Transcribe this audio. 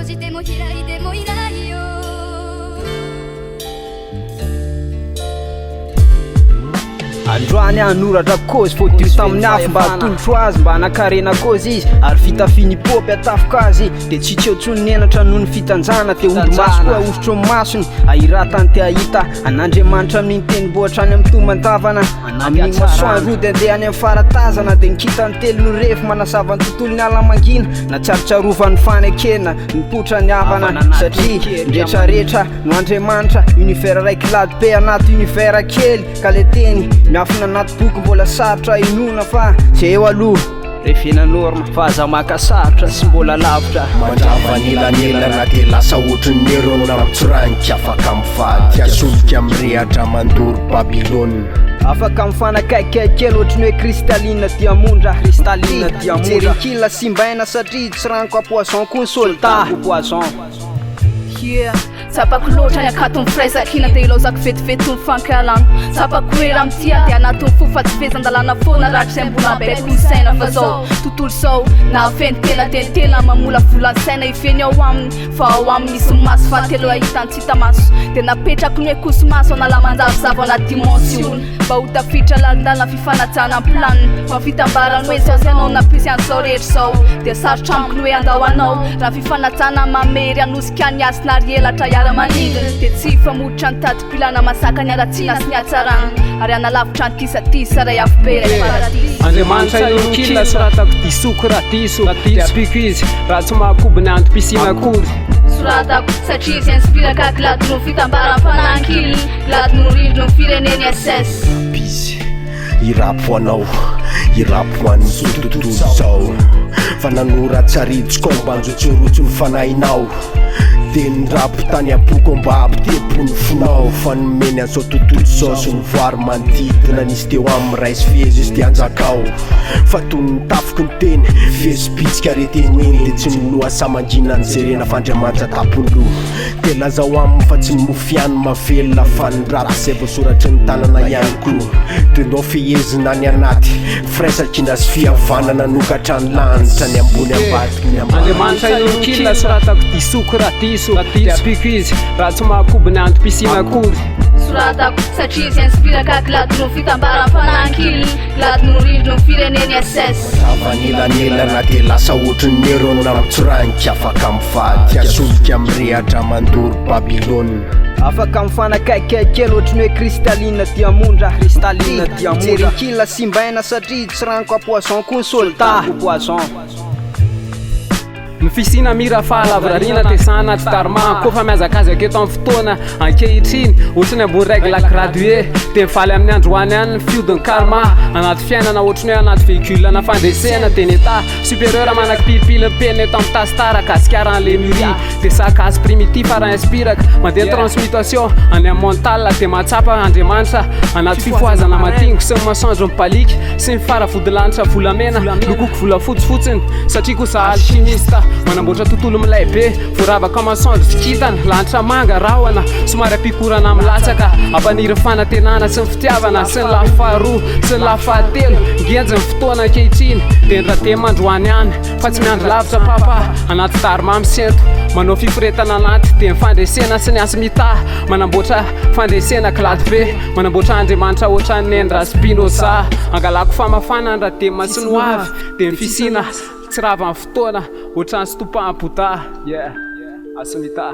閉じても開いてもいないよandroany anoratra cause fôtio tamin'ny afo mba atolotro azy mba hanakarena cause izy ary fitafiny popy atafoka azy dia tsy tseotsony nenatra noho ny fitanjana te olo maso koa osotro amin'ny masony ahiratany te ahita an'andriamanitra amin'iny teniboatra any amin'ny tombantavana amin'iny masoany rody andeha any amin'ny faratazana dia nikitany telo no refo manasava ny tontolo ny alamangina na tsarotsarovany fanekena nipotra ny havana satria ndretrarehetra no andriamanitra univers raiky lady be anaty univers kely ka le teny miafina anaty boky mbola sarotra inona fa zay eo aloha refena norma fa aza maka sarotra sy mbola lavitra mandravanyelanelana dia lasa ohatriny nerona mitsoranika afaka mivady asolika amin'rehatra mandoro babilôna afaka mifanakaikikely ohatriny hoe kristalina diamondra jerikila simbaina satria tsy ranoko a poisson koa ny soldat poisson Sapako loatra ny akaton'ny fraizakina dia ilaozako vetivety mifankalana sapako era amtia dia anatin'ny fofatsifezan-dalàna foana rahatry izay mbola baiko ny saina fa zao tontolo zao na afeny tena mamola volan-saina ifeny ao aminy fa ao aminy misy maso fahatelo ahitany tsy hita maso dia napetrako ny hoe kosomaso analamanjavozavo anaty dimension mba ho tafiditra lalindalina fifanajana amin'ny planiny fa fitambarany hoe zao zay anao nampisy an'izao rehetra zao dia sarotra amiko ny hoe andao anao raha fifanajana mamery anosika ny asina ary elatra manigny dia tsy famoditra ny tadipilana masaka ny aratsiana sy ny atsarana ary analavitra ny tisatisa ray afo be ray paradis andriamanitra iokilina soratako disoko raha diso dia apiko izy raha tsy mahakobony antom-pisina akory soratako satria izy inspiraka glady no fitambaran'ny fanankiliny glady no rindro ny fireneny ss bizy irapo anao irapo ho an'ny zototontolo zao fa nanora tsariditsika mba anjotsiorotso ny fanahinao dia nirapo tany apoko mba ampitepony fonao fa nomeny an'izao tontolo zao sy ny voary manodidina nisy teo amin'ny raisy fezy izy dia anjakao fa toy ny tafoky ny teny fezipitsika reteny eny dia tsy minoa samangina ny jerena fandriamanitra tapony loha dia lazao aminy fa tsy mofiany mavelona fa ny ratsy izay voasoratry ny tanana ihany koa dia ndao fehezina ny anaty firaisakina sy fihavanana nokatra ny lanitra ny ambony ambadiky ny andriamanitra iokilina soratako disoko raha diso dia apiko izy raha tsy mahakobony antom-pisina akory soratako satria izy inspiraka glady no fitambaran'ny fanankiliny glady no rindro ny fireneny ss avanyelanelana dia lasa ohatriny nerona mitsoranika afaka mivady asolika amin'rehatra mandoro babilôna afaka mifanakaikikely ohatriny hoe kristalina diamondra jerikila simbaina satria tsy ranoko a poisson koa ny soldat poisson mifisina mira fahalavrarina tesana ty darma kofa miazakazy aketo amin'ny fotoana ankehitriny ohatrany ambony règle gradué dia mifaly amin'ny androany any ny fiodiny karma anaty fiainana ohatrany hoe anaty véhicule na fandresena dia ny état supérieur manaky pilipily mpenina eto amin'ny tasitara kasikara an'le murie dia sakasy primitif ara inspiraka mandeha transmutation any amin'ny mental dia mahatsapa andriamanitra anaty fifoazana matingo sy ny masandro mipaliky sy ny faravodinlanitra volamena lokoko volafotsifotsiny satria kosa alchimiste manamboatra tontolo milay be voaravaka masandro tsy kitana lanitra manga rahona somary ampikorana amin'ny latsaka ampaniry fanantenana sy ny fitiavana sy ny lafaharoa sy ny lafahatelo ngenjy ny fotoana ankehitriny dia ndrate mandroany any fa tsy miandro lavitra papa anaty darma misento manao fiforetana anaty dia mifandresena sy ny asy mita manamboatra fandresena glady be manamboatra andriamanitra ohatran'ny Endra Spinoza angalako famafana ndrate masino avy dia mifisina tsy rava amin'ny fotoana ohatrany stopa Buddha asy mita